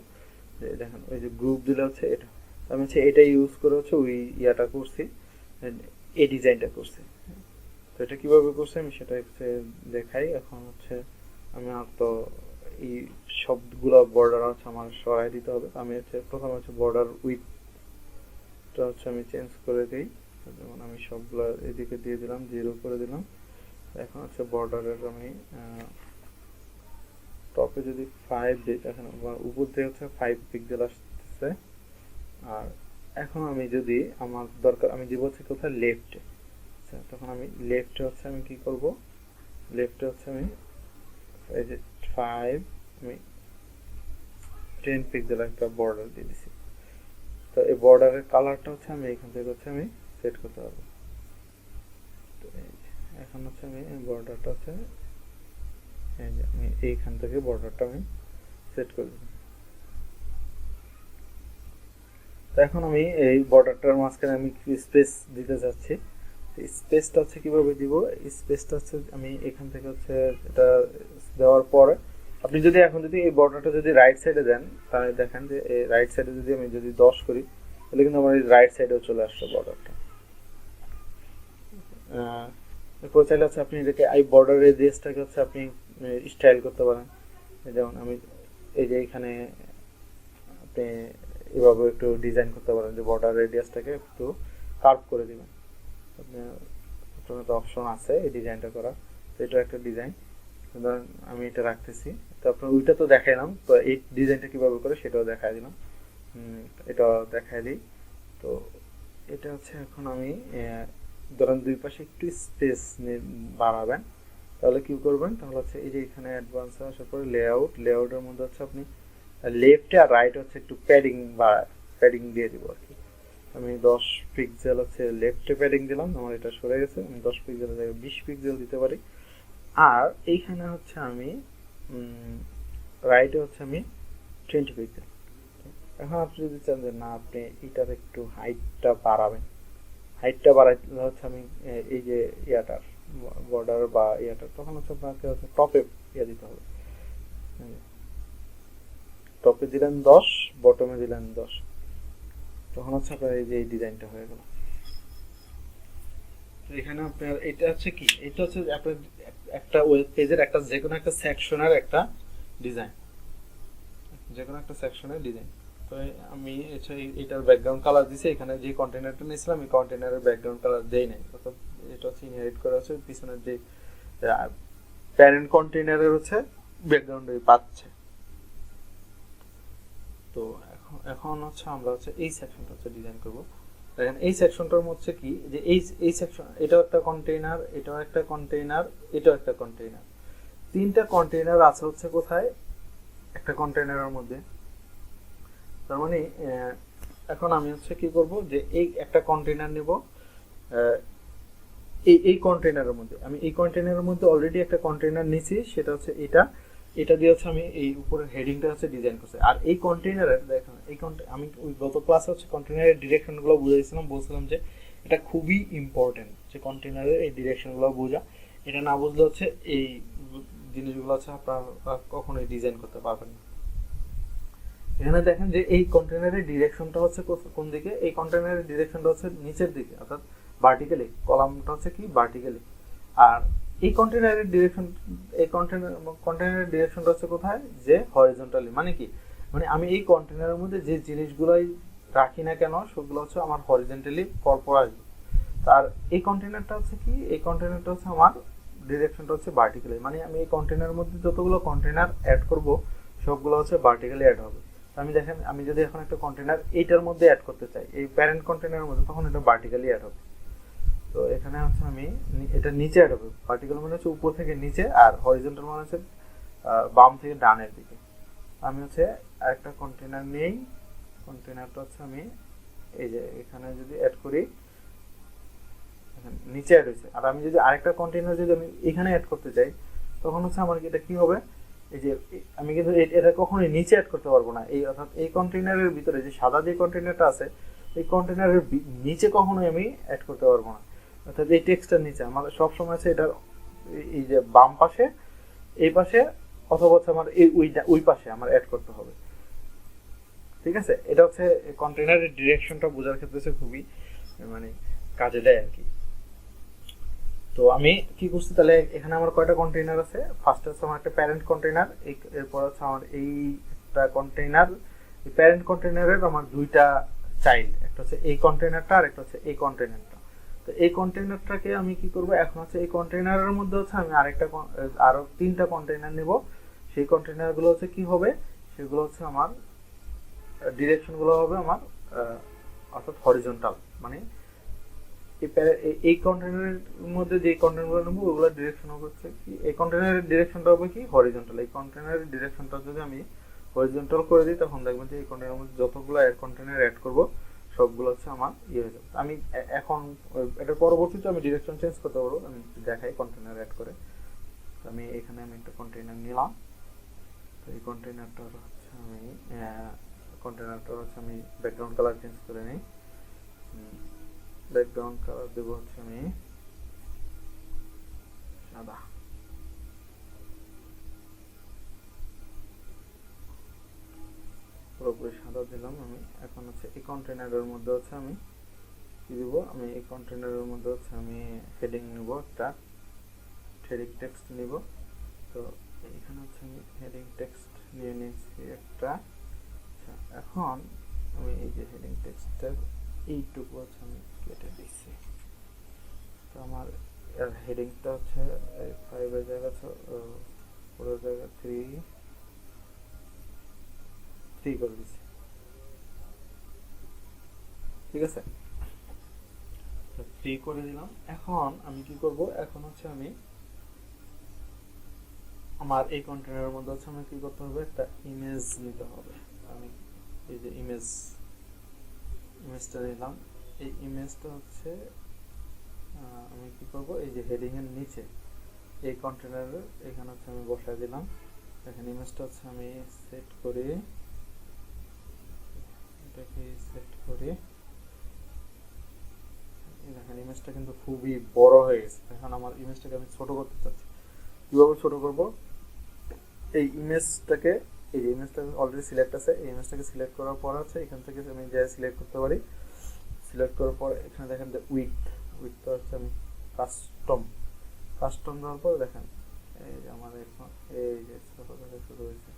যে দেখেন ওই যে গ্রুপ দিলে হচ্ছে এটা, আমি হচ্ছে এটা ইউজ করে হচ্ছে ওই ইয়াটা করছি, এই ডিজাইনটা করছি। তো এটা কিভাবে করছি আমি সেটা হচ্ছে দেখাই। এখন হচ্ছে আমি আর তো এই সবগুলো বর্ডার হচ্ছে আমার সরাই দিতে হবে। আমি হচ্ছে প্রথমে হচ্ছে বর্ডার উইথটা হচ্ছে আমি চেঞ্জ করে দিই, যেমন আমি সবগুলো এদিকে দিয়ে দিলাম, 0 করে দিলাম। এখন হচ্ছে বর্ডারের আমি টপে যদি 5 দিই, এখন উপর থেকে হচ্ছে 5 পিক্সেল আসতেছে। আর এখন আমি যদি আমার দরকার, আমি দিব হচ্ছে কোথায়, লেফটে। আচ্ছা, তখন আমি লেফটে হচ্ছে আমি কি করব, লেফটে হচ্ছে আমি এই যে 5 আমি 10 পিক্সেল একটা বর্ডার দিয়ে দিছি। তো এই বর্ডারের কালারটা হচ্ছে আমি এখান থেকে হচ্ছে আমি সেট করতে পারবো। তো এখন হচ্ছে আমি বর্ডারটা হচ্ছে আমি এইখান থেকে বর্ডারটা আমি সেট করে দেব। তো এখন আমি এই বর্ডারটার মাঝখানে আমি স্পেস দিতে যাচ্ছি। স্পেসটা হচ্ছে কিভাবে দিব, স্পেসটা হচ্ছে আমি এখান থেকে হচ্ছে এটা দেওয়ার পরে আপনি যদি এখন যদি এই বর্ডারটা যদি রাইট সাইডে দেন, তাহলে দেখেন যে এই রাইট সাইডে যদি আমি যদি 10 করি, তাহলে কিন্তু আমার এই রাইট সাইডেও চলে আসছে বর্ডারটা। এরপর চাইলে হচ্ছে আপনি এটাকে এই বর্ডার রেডিয়াসটাকে হচ্ছে আপনি স্টাইল করতে পারেন। যেমন আমি এই যে এখানে আপনি এভাবে একটু ডিজাইন করতে পারেন যে বর্ডার রেডিয়াসটাকে একটু কার্ভ করে দিবেন। আপনার তো অপশন আছে এই ডিজাইনটা করা, তো এটা একটা ডিজাইন। ধরেন আমি এটা রাখতেছি, তো আপনার ওইটা তো দেখাইলাম, তো এই ডিজাইনটা কিভাবে করে সেটাও দেখাই দিলাম। এটা দেখাই দিই। তো এটা হচ্ছে এখন আমি ধরেন দুই পাশে একটু স্পেস বাড়াবেন, তাহলে কি করবেন, তাহলে হচ্ছে এই যে এখানে অ্যাডভান্স আসার পরে লেআউটের মধ্যে হচ্ছে আপনি লেফটে আর রাইট হচ্ছে একটু প্যাডিং দিয়ে দিব আর কি। আমি 10 পিক্সেল হচ্ছে লেফটে প্যাডিং দিলাম, আমার এটা সরে গেছে, আমি 10 পিক্সেলের জায়গায় 20 পিক্সেল দিতে পারি। আর এইখানে হচ্ছে আমি রাইটে হচ্ছে আমি 20 পিক্সেল। এখন আপনি যদি চান যে না আপনি এটার একটু হাইটটা বাড়াইতে হচ্ছে আমি এই যে ইয়াটার বর্ডার বা ইয়াটার, তখন হচ্ছে আপনাকে হচ্ছে টপে দিতে হবে। টপে দিলেন 10, বটমে দিলেন 10, তখন হচ্ছে আপনার এই যে এই ডিজাইনটা হয়ে গেল। এখানে আপনার এটা হচ্ছে কি, এটা হচ্ছে আপনার একটা ওয়েব পেজের একটা যেকোনো একটা সেকশনের একটা ডিজাইন, যেকোনো একটা সেকশনের ডিজাইন। তো আমি এটার ব্যাকগ্রাউন্ড কালার দিছি, এখানে যে কন্টেনারটা নিয়েছিলাম এই কন্টেনারের ব্যাকগ্রাউন্ড কালার দেই নাই, অর্থাৎ এটা হচ্ছে ইনহেরিট করা হচ্ছে পিছনের যে প্যারেন্ট কন্টেনারের হচ্ছে ব্যাকগ্রাউন্ডে পাচ্ছে। তো এখন হচ্ছে আমরা হচ্ছে এই সেকশনটা হচ্ছে ডিজাইন করব। দেখেন এই সেকশনটার মধ্যে কি যে এই সেকশন, এটাও একটা কন্টেইনার, এটাও একটা কন্টেইনার, এটাও একটা কন্টেইনার, তিনটা কন্টেইনার আছে হচ্ছে কোথায়, একটা কন্টেইনারের মধ্যে। তার মানে এখন আমি হচ্ছে কি করব যে এই একটা কন্টেইনার নেব, এই কন্টেইনারের মধ্যে আমি এই কন্টেইনারের মধ্যে অলরেডি একটা কন্টেইনার নিছি, সেটা হচ্ছে এটা দিয়ে হচ্ছে আমি এই উপরের হেডিংটা হচ্ছে ডিজাইন করছি। আর এই কন্টেইনারের দেখেন আমি ওই গত ক্লাসে হচ্ছে কন্টেইনারের ডিরেকশনগুলো বুঝাইছিলাম, বলছিলাম যে এটা খুবই ইম্পর্টেন্ট যে কন্টেইনারের এই ডিরেকশনগুলো বোঝা। এটা না বুঝলে হচ্ছে এই জিনিসগুলো হচ্ছে আপনারা কখনোই ডিজাইন করতে পারবেন না। এখানে দেখেন যে এই কন্টেইনারের ডিরেকশনটা হচ্ছে কোন দিকে, এই কন্টেইনারের ডিরেকশনটা হচ্ছে নিচের দিকে, অর্থাৎ ভার্টিক্যালি, কলামটা হচ্ছে কি ভার্টিক্যালি। আর এই কন্টেইনারের ডিরেকশনটা হচ্ছে কোথায়, যে হরিজন্টালি। মানে কি, মানে আমি এই কন্টেইনারের মধ্যে যে জিনিসগুলোই রাখি না কেন সবগুলো হচ্ছে আমার হরিজন্টালি পরপর আসবে। আর এই কন্টেইনারটা হচ্ছে কি, এই কন্টেইনারটা হচ্ছে আমার ডিরেকশনটা হচ্ছে ভার্টিক্যালি, মানে আমি এই কন্টেইনারের মধ্যে যতগুলো কন্টেইনার অ্যাড করব সবগুলো হচ্ছে ভার্টিক্যালি অ্যাড হবে। আমি দেখেন আমি যদি এখন একটা কন্টেইনার এইটার মধ্যে অ্যাড করতে চাই, এই প্যারেন্ট কন্টেইনারের মধ্যে, তখন এটা ভার্টিক্যালি অ্যাড হবে। তো এখানে হচ্ছে আমি এটা নিচে অ্যাড হবে, ভার্টিক্যাল মানে হচ্ছে উপর থেকে নিচে, আর হরিজন্টাল মানে হচ্ছে বাম থেকে ডানের দিকে। আমি হচ্ছে আরেকটা কন্টেইনার নেই, কন্টেইনারটা হচ্ছে আমি এই যে এখানে যদি অ্যাড করি, নিচে অ্যাড হয়েছে। আর আমি যদি আরেকটা কন্টেইনার যদি আমি এখানে অ্যাড করতে চাই, তখন হচ্ছে আমার এটা কি হবে, এই যে আমি কিন্তু এটা কখনোই নিচে অ্যাড করতে পারবো না, এই অর্থাৎ এই কন্টেইনারের ভিতরে যে সাদা যে কন্টেইনারটা আছে এই কন্টেইনারের নিচে কখনোই আমি অ্যাড করতে পারবো না, অর্থাৎ এই টেক্সটের নিচে আমার সবসময় আছে এটার এই যে বাম পাশে, এই পাশে, অথবা হচ্ছে আমার এই ওই পাশে আমার অ্যাড করতে হবে। ঠিক আছে, এটা হচ্ছে কন্টেইনারের ডিরেকশনটা বোঝার ক্ষেত্রে খুবই মানে কাজে দেয় আর কি। তো আমি কি করছি, তাহলে এখানে আমার কয়টা কন্টেইনার আছে, ফার্স্ট হচ্ছে আমার একটা প্যারেন্ট কন্টেইনার, এরপর হচ্ছে আমার এইটা কন্টেইনার, এই প্যারেন্ট কন্টেইনারের আমার দুইটা চাইল্ড, একটা হচ্ছে এই কন্টেইনারটা আর একটা হচ্ছে এই কন্টেইনারটা। তো এই কন্টেইনারটাকে আমি কি করব, এখন হচ্ছে এই কন্টেইনারের মধ্যে হচ্ছে আমি আরো তিনটা কন্টেইনার নেব। সেই কন্টেইনারগুলো হচ্ছে কি হবে, সেগুলো হচ্ছে আমার ডিরেকশনগুলো হবে আমার অর্থাৎ হরিজন্টাল, মানে এই কন্টেইনারের মধ্যে যে কন্টেইনারগুলো নেবো ওগুলোর ডিরেকশন হবে হচ্ছে কি, এই কন্টেইনারের ডিরেকশনটা হবে কি হরিজন্টাল। এই কন্টেইনারের ডিরেকশনটা যদি আমি হরিজন্টাল করে দিই, তখন দেখবেন যে এই কন্টেইনারের মধ্যে যতগুলো কন্টেইনার অ্যাড করব সবগুলো হচ্ছে আমার ইয়ে হয়ে যাবে। আমি এখন এটার পরবর্তীতে আমি ডিরেকশন চেঞ্জ করতে পারবো, আমি দেখাই কন্টেইনার অ্যাড করে। আমি এখানে আমি একটা কন্টেইনার নিলাম, তো এই কন্টেইনারটা হচ্ছে আমি ব্যাকগ্রাউন্ড কালার চেঞ্জ করে নিই। ব্যাকগ্রাউন্ড কালার দেবো হচ্ছে আমি সাদা। পুরোপুরি সাদা দিলাম আমি। এখন হচ্ছে এই কন্টেনারের মধ্যে হচ্ছে আমি কি দিব, আমি এই কন্টেনারের মধ্যে হচ্ছে আমি হেডিং নিব, একটা হেডিং টেক্সট নিব। তো এখানে হচ্ছে আমি হেডিং টেক্সট নিয়ে নিয়েছি একটা। আচ্ছা, এখন আমি এই যে হেডিং টেক্সটের এইটুকু হচ্ছে আমি কেটে দিচ্ছি। তো আমার এর হেডিংটা হচ্ছে 5 এর জায়গা পুরো জায়গা 3 করে দিচ্ছি, ঠিক আছে। 3 করে দিলাম। এখন আমি কি করব, এখন হচ্ছে আমি আমার এই কন্টেনারের মধ্যে হচ্ছে আমি কি করতে হবে, একটা ইমেজ নিতে হবে। আমি এই যে ইমেজটা নিলাম। এই ইমেজটা হচ্ছে আমি কি করব, এই যে হেডিং এর নিচে এই কন্টেনারের এখানে হচ্ছে আমি বসায় দিলাম। এখানে ইমেজটা হচ্ছে আমি সেট করি, এটাকে সেট করি। দেখেন ইমেজটা কিন্তু খুবই বড় হয়ে গেছে। এখন আমার ইমেজটাকে আমি ছোট করতে চাচ্ছি। কিভাবে ছোট করব, এই ইমেজটাকে, এই যে ইমেজটা অলরেডি সিলেক্ট আছে, এই ইমেজটাকে সিলেক্ট করার পর হচ্ছে এখান থেকে আমি যা সিলেক্ট করতে পারি। সিলেক্ট করার পর এখানে দেখেন যে উইডথটা হচ্ছে আমি কাস্টম দেওয়ার পর দেখেন এই যে আমার এখন এই যে ছোট থেকে শুরু হয়েছে।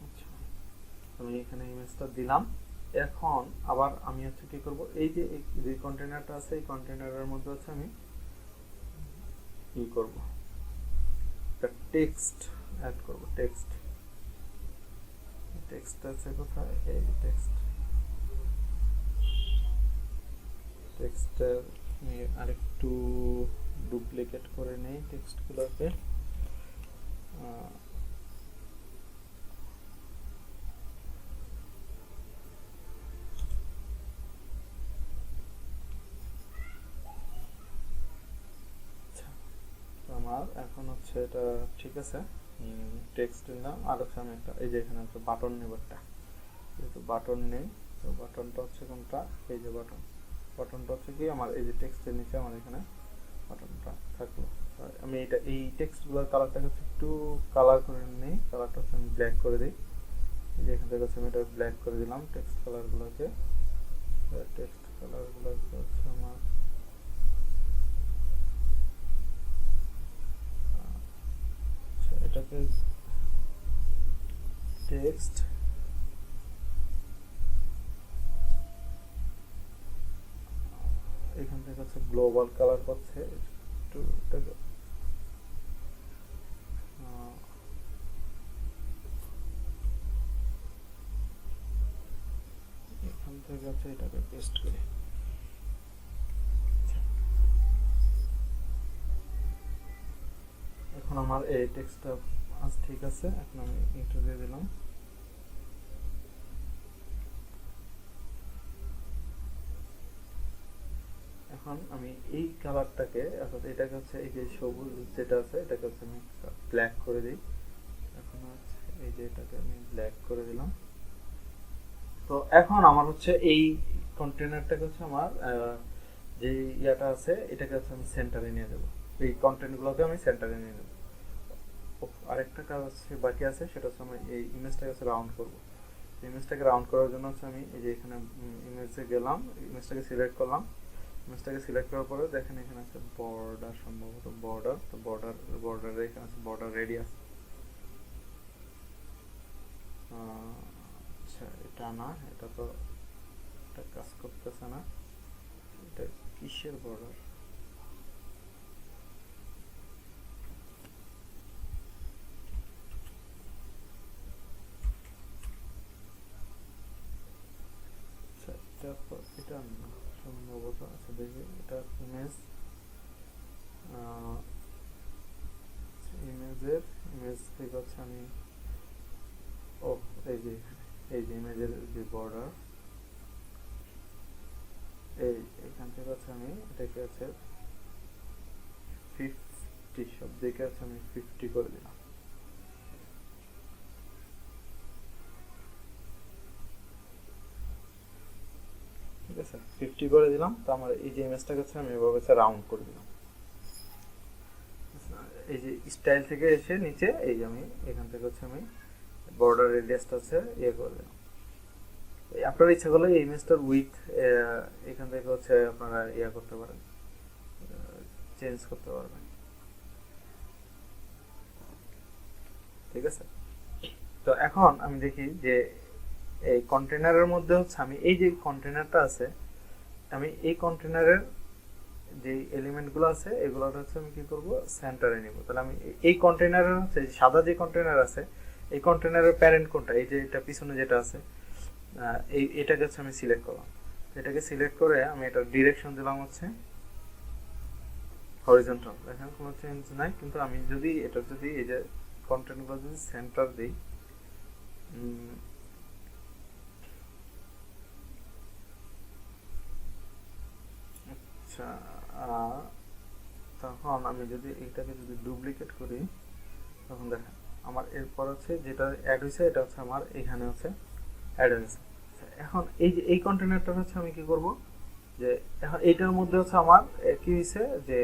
আচ্ছা, আমি এখানে ইমেজটা দিলাম। এখন আবার আমি হচ্ছে কি করব, এই যে কন্টেনারটা আছে এই কন্টেনারের মধ্যে হচ্ছে আমি কি করব, একটা টেক্সট অ্যাড করব। টেক্সট আছে কোথায়, এই যে টেক্সটের আমি আরেকটু ডুপ্লিকেট করে নেই টেক্সটগুলোকে। আমার এখন হচ্ছে এটা ঠিক আছে, টেক্সট নিলাম। আর হচ্ছে আমি একটা এই যে এখানে একটা বাটন নেব, একটা যেহেতু বাটন নেই, তো বাটনটা হচ্ছে কোনটা, এই যে বাটনটা হচ্ছে কি আমার এই যে টেক্সটের নিচে আমার এখানে বাটনটা থাকলো। আমি এই টেক্সটগুলোর কালারটাকে একটু কালার করে নিই। কালারটা হচ্ছে আমি ব্ল্যাক করে দিই। এই যে এখান থেকে হচ্ছে আমি এটা ব্ল্যাক করে দিলাম। টেক্সট কালারগুলোকে হচ্ছে আমার এটাকে টেক্সট এখান থেকে হচ্ছে গ্লোবাল কালার পাচ্ছে একটু, এখান থেকে হচ্ছে এটাকে পেস্ট করি। এখন আমার এই টেক্সটটা আজ ঠিক আছে। এখন আমি ইন্টার দিয়ে দিলাম। এখন আমি এই কালারটাকে অর্থাৎ এটাকে হচ্ছে এই যে সবুজ যেটা আছে এটাকে হচ্ছে আমি ব্ল্যাক করে দিই। এখন হচ্ছে এই যে এটাকে আমি ব্ল্যাক করে দিলাম। তো এখন আমার হচ্ছে এই কন্টেনারটাকে হচ্ছে আমার যে ইয়াটা আছে এটাকে হচ্ছে আমি সেন্টারে নিয়ে দেবো। এই কন্টেন্টগুলোকে আমি সেন্টারে নিয়ে দেবো। আরেকটা কাজ হচ্ছে বাকি আছে, সেটা হচ্ছে আমি এই ইমেজটাকে হচ্ছে রাউন্ড করবো। ইমেজটাকে রাউন্ড করার জন্য হচ্ছে আমি এই যে এখানে ইমেজে গেলাম, ইমেজটাকে সিলেক্ট করলাম। ইমেজটাকে সিলেক্ট করার পরে দেখেন এখানে আছে বর্ডার, সম্ভবত বর্ডার। তো বর্ডার এখানে আছে বর্ডার রেডিয়াস। আচ্ছা, এটা না, এটা তো এটা কাজ করতেছে না। এটা কিসের বর্ডার? আচ্ছা, এটা না সম্ভবত। আচ্ছা দেখি, এটা ইমেজ থেকে হচ্ছে আমি ও এই যে ইমেজের যে বর্ডার, এখান থেকে হচ্ছে আমি এটাকে হচ্ছে 50 সব দিকে আছে আমি 50 করে দিলাম। ঠিক আছে, 50 করে দিলাম। তো আমার এই যে ইমেজটাকে হচ্ছে আমি এভাবে রাউন্ড করে দিলাম। এই যে স্টাইল থেকে এসে নিচে এই যে আমি এখান থেকে হচ্ছে আমি বর্ডার রেডিয়াসটা হচ্ছে করে দিলাম। আপনার ইচ্ছা করলে এই ইমেজটার উইথ এখান থেকে হচ্ছে আপনারা করতে পারেন, চেঞ্জ করতে পারবেন। ঠিক আছে, তো এখন আমি দেখি যে এই কন্টেনারের মধ্যে হচ্ছে আমি এই যে কন্টেনারটা আছে, আমি এই কন্টেনারের যে এলিমেন্টগুলো আছে এগুলো হচ্ছে আমি কি করব, সেন্টারে নিব। তাহলে আমি এই কন্টেনারের হচ্ছে সাদা যে কন্টেনার আছে, এই কন্টেনারের প্যারেন্ট কোনটা, এই যে এটা পিছনে যেটা আছে, এটাকে হচ্ছে আমি সিলেক্ট করলাম। এটাকে সিলেক্ট করে আমি এটা ডিরেকশন দিলাম হচ্ছে হরিজন্টাল। দেখেন কোনো চেঞ্জ নাই, কিন্তু আমি যদি এটা যদি এই যে কন্টেন্টগুলো যদি সেন্টার দিই, আচ্ছা, তখন আমি যদি এটাকে যদি ডুপ্লিকেট করি, তখন দেখেন আমার এরপর হচ্ছে যেটা অ্যাড হয়েছে এটা হচ্ছে আমার এখানে হচ্ছে অ্যাড হয়েছে। এখন এই যে এই কন্টেনারটা হচ্ছে আমি কি করব, যে এখন এইটার মধ্যে হচ্ছে আমার কি হয়েছে, যে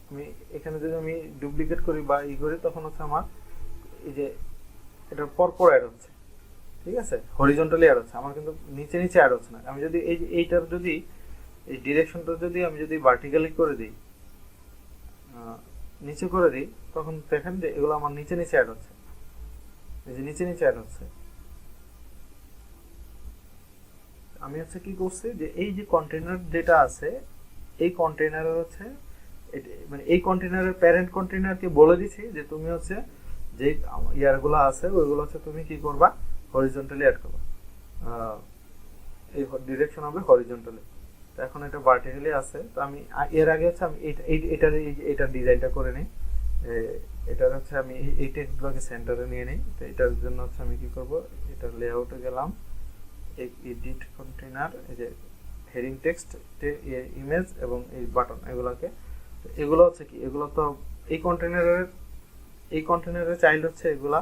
আমি এখানে যদি আমি ডুপ্লিকেট করি বা করি, তখন হচ্ছে আমার এই যে এটার পরপর অ্যাড হচ্ছে। ঠিক আছে, হরিজন্টালি অ্যাড হচ্ছে আমার, কিন্তু নিচে নিচে অ্যাড হচ্ছে না। আমি যদি এই যে এইটার যদি এই ডিরেকশনটা যদি আমি যদি ভার্টিক্যালি করে দিই, নিচে করে দিই, তখন দেখেন যে এগুলো আমার নিচে নিচে অ্যাড হচ্ছে, এই যে নিচে নিচে অ্যাড হচ্ছে। আমি হচ্ছে কি করছি, যে এই যে কন্টেনার যেটা আছে, এই কন্টেনারের হচ্ছে মানে এই কন্টেনারের প্যারেন্ট কন্টেনারকে বলে দিছি যে তুমি হচ্ছে যে ইয়ারগুলো আছে ওইগুলো হচ্ছে তুমি কি করবা, হরিজন্টালি অ্যাড করবা, এই ডিরেকশন হবে হরিজন্টালি। তো এখন এটা ভার্টিক্যালি আছে, তো আমি এর আগে হচ্ছে আমি এটার ডিজাইনটা করে নিই। এটার হচ্ছে আমি এই টেক্সটগুলোকে সেন্টারে নিয়ে নিই। তো এটার জন্য হচ্ছে আমি কি করব, এটার লেআউটে গেলাম, এডিট কন্টেনার, এই যে হেডিং টেক্সট, ইমেজ এবং এই বাটন, এগুলো হচ্ছে কি, এগুলো তো এই কন্টেনারের চাইল্ড হচ্ছে এগুলা।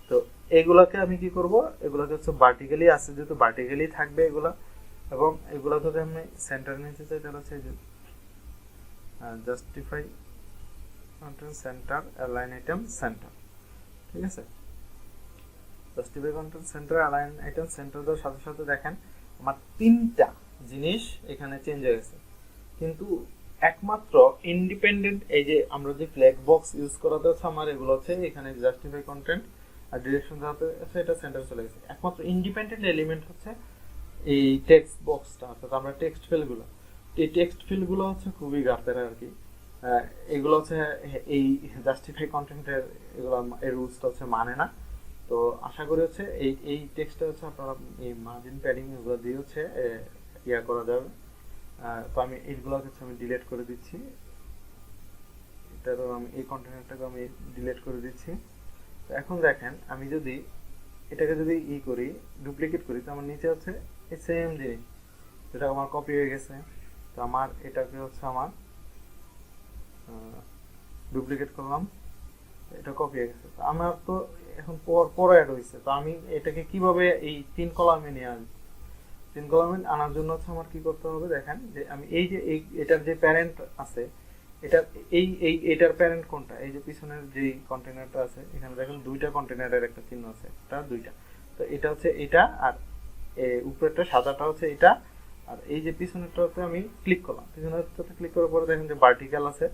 তো এগুলাকে আমি কি করব, এগুলাকে হচ্ছে ভার্টিক্যালি আছে যেহেতু ভার্টিক্যালি থাকবে এগুলা, এবং এগুলা যদি আমি সেন্টারে নিতে চাই তাহলে হচ্ছে justify content centre, align item centre. ঠিক আছে, justify content centre, align item centre দেওয়ার সাথে সাথে দেখেন আমার তিনটা জিনিস এখানে চেঞ্জ হয়ে গেছে। কিন্তু একমাত্র ইন্ডিপেন্ডেন্ট এই যে আমরা যে ফ্ল্যাগ বক্স ইউজ করাতে হচ্ছে আমার, এগুলো হচ্ছে এখানে জাস্টিফাই কন্টেন্ট আর ডিরেকশন দেওয়াতে হচ্ছে এটা সেন্টার চলে গেছে। একমাত্র ইন্ডিপেন্ডেন্ট এলিমেন্ট হচ্ছে এই টেক্সট বক্সটা, অর্থাৎ আমরা টেক্সট ফিল্ডগুলো, এই টেক্সট ফিল্ডগুলো হচ্ছে খুবই গাতের আর কি। এগুলো হচ্ছে এই জাস্টিফাই কন্টেন্টের এগুলো এই রুলসটা হচ্ছে মানে না। তো আশা করি হচ্ছে এই টেক্সটটা হচ্ছে আপনারা এই মার্জিন প্যাডিং এগুলো দিয়ে হচ্ছে করা যাবে। তো আমি এইগুলো হচ্ছে আমি ডিলিট করে দিচ্ছি, এটারও আমি এই কন্টেনারটাকে আমি ডিলিট করে দিচ্ছি। তো এখন দেখেন আমি যদি এটাকে যদি করি, ডুপ্লিকেট করি, তো আমার নিচে হচ্ছে এই সেম জিনিস, যেটা আমার কপি হয়ে গেছে। তো আমার এটাকে হচ্ছে আমার ডুপ্লিকেট করলাম, এটা কপি হয়ে গেছে। তো আমার তো এখন পর অ্যাড হয়েছে, তো আমি এটাকে কিভাবে এই 3 কলামে নিয়ে আসবো? 3 কলামে আনার জন্য হচ্ছে আমার কি করতে হবে, দেখেন যে আমি এই যে এটার যে প্যারেন্ট আছে, এটা এটার প্যারেন্ট কোনটা, এই যে পিছনের যে কন্টেনারটা আছে, এখানে দেখেন দুইটা কন্টেনারের একটা চিহ্ন আছে, এটা দুইটা। তো এটা হচ্ছে এটা, আর উপরেরটা সাদাটা হচ্ছে এটা, আর এই যে পিছনেরটাতে আমি ক্লিক করলাম, পিছনেরটাতে ক্লিক করার পরে দেখেন যে ভার্টিক্যাল আছে।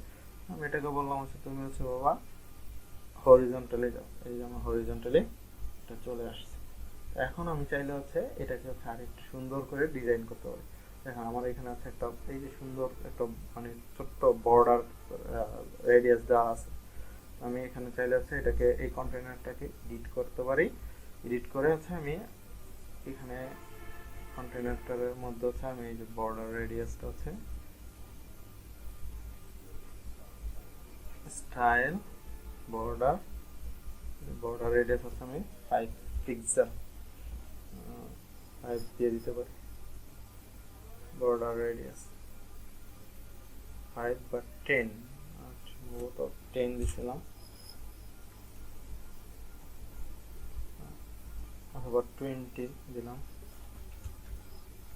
আমি এটাকে বললাম হচ্ছে তুমি হচ্ছে বাবা হরিজন্টালি যাও, এই যে আমার হরিজন্টালি এটা চলে আসছে। এখন আমি চাইলে হচ্ছে এটাকে হচ্ছে আরেকটু সুন্দর করে ডিজাইন করতে পারি। দেখেন আমার এখানে আছে একটা এই যে সুন্দর একটা মানে ছোট্ট বর্ডার রেডিয়াস দেওয়া আছে। আমি এখানে চাইলে হচ্ছে এটাকে এই কন্টেনারটাকে এডিট করতে পারি। এডিট করে হচ্ছে আমি এখানে কন্টেনারটার মধ্যে হচ্ছে আমি এই যে বর্ডার রেডিয়াসটা হচ্ছে স্টাইল বর্ডার রেডিয়াস হচ্ছে আমি 5 পিক্সেল 5 দিয়ে দিতে পারি। বর্ডার রেডিয়াস 5 বা 10, সম্ভবত 10 দিছিলাম, অথবা 20 দিলাম।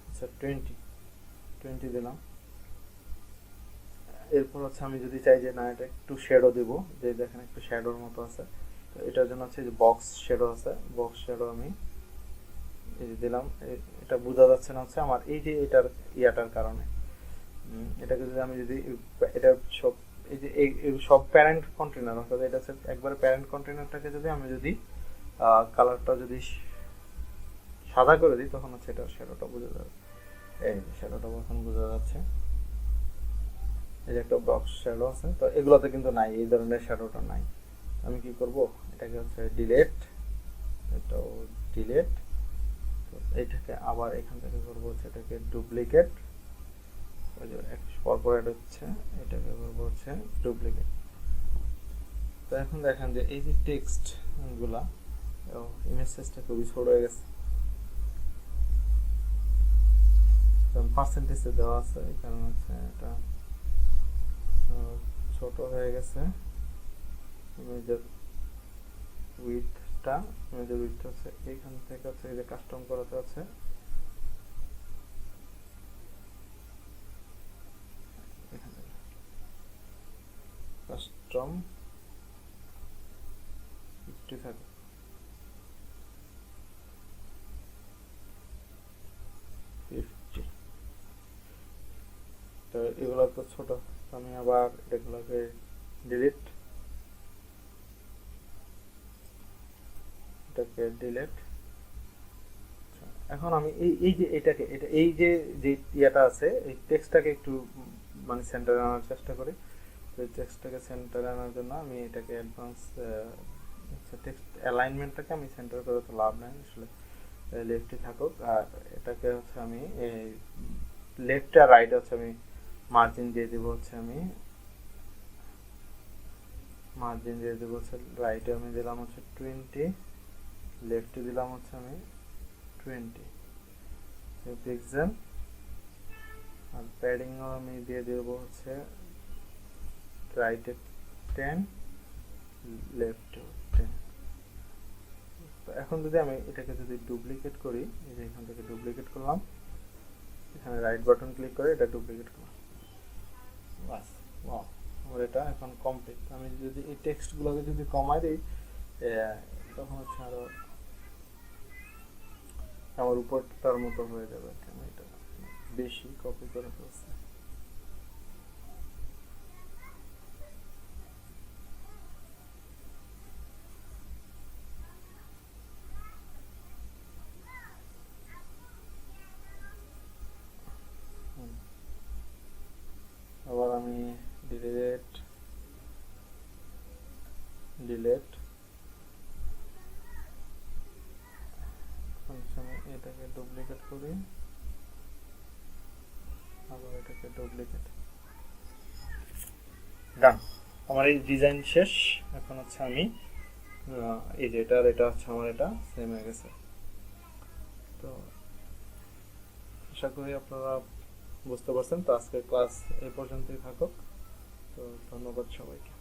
আচ্ছা 20 দিলাম। এরপর হচ্ছে আমি যদি চাই যে না এটা একটু শ্যাডো দিব, যে দেখেন একটু শ্যাডোর মতো আছে, তো এটার জন্য হচ্ছে যে বক্স শ্যাডো আছে, বক্স শ্যাডো আমি এই যে দিলাম। এটা বোঝা যাচ্ছে না হচ্ছে আমার এই যে এটার ইয়াটার কারণে। এটাকে যদি আমি যদি এটা সব এই যে এই সব প্যারেন্ট কন্টেনার, অর্থাৎ এটা হচ্ছে একবার প্যারেন্ট কন্টেনারটাকে যদি আমি যদি কালারটা যদি সাদা করে দিই, তখন হচ্ছে এটা শ্যাডোটা বোঝা যাবে। এই যে শ্যাডোটা এখন বোঝা যাচ্ছে, এই যে একটা বক্স শ্যাডো আছে, তো এগুলোতে কিন্তু নাই, এই ধরনের শ্যাডোটা নাই। আমি কি করব, এটাকে হচ্ছে ডিলেট, এটাও ডিলেট, তো এটাকে আবার এখান থেকে করবো হচ্ছে এটাকে ডুপ্লিকেট, ওই যে পরপর অ্যাড হচ্ছে, এটাকে করবো হচ্ছে ডুপ্লিকেট। তো এখন দেখেন যে এই যে টেক্সট গুলা, ইমেজ সাইজটা খুবই ছোট হয়ে গেছে, পার্সেন্টেজে দেওয়া আছে, এই কারণে হচ্ছে এটা ছোট হয়ে গেছে। ইমেজের উইডথটা, ইমেজের উইডথ হচ্ছে এইখান থেকে হচ্ছে এই যে কাস্টম করাতে হচ্ছে কাস্টম 50 থাকে, তো এগুলো তো ছোট, আমি আবার এগুলোকে ডিলিট, এটাকে ডিলিট। এখন আমি এই যে এটাকে এই যে ইয়াটা আছে, এই টেক্সটটাকে একটু মানে সেন্টারে আনার চেষ্টা করি। তো এই টেক্সটটাকে সেন্টারে আনার জন্য আমি এটাকে অ্যাডভান্স টেক্সট অ্যালাইনমেন্টটাকে আমি সেন্টার করে তো লাভ নাই, আসলে লেফটে থাকুক। আর এটাকে হচ্ছে আমি এই লেফট আর রাইট হচ্ছে আমি মার্জিন দিয়ে দেবো, হচ্ছে আমি মার্জিন দিয়ে দেবো হচ্ছে রাইটে আমি দিলাম হচ্ছে 20, লেফটে দিলাম হচ্ছে আমি 20 পিক্সেল, আর প্যাডিংও আমি দিয়ে দেবো হচ্ছে রাইটে 10, লেফটে 10। তো এখন যদি আমি এটাকে যদি ডুপ্লিকেট করি, এই যে এখান থেকে ডুপ্লিকেট করলাম, এখানে রাইট বাটন ক্লিক করে এটা ডুপ্লিকেট করলাম, বাস, ওয়াও, আমার এটা এখন কমপ্লিট। আমি যদি এই টেক্সটগুলোকে যদি কমাই দিই, তখন হচ্ছে আরো আমার উপরটার মতো হয়ে যাবে। আমি এটা বেশি কপি করে ফেলছি। আবার আমি ডিলিট ডিলিট, আমি এটাকে ডুপ্লিকেট করি, আবার এটাকে ডুপ্লিকেট, ডান। আমার এই ডিজাইন শেষ। এখন হচ্ছে আমি এই যে এটা হচ্ছে আমার এটা সেম হয়ে গেছে। তো আশা করি আপনারা বুঝতে পারছেন। তো আজকের ক্লাস এই পর্যন্তই থাকুক। তো ধন্যবাদ সবাইকে।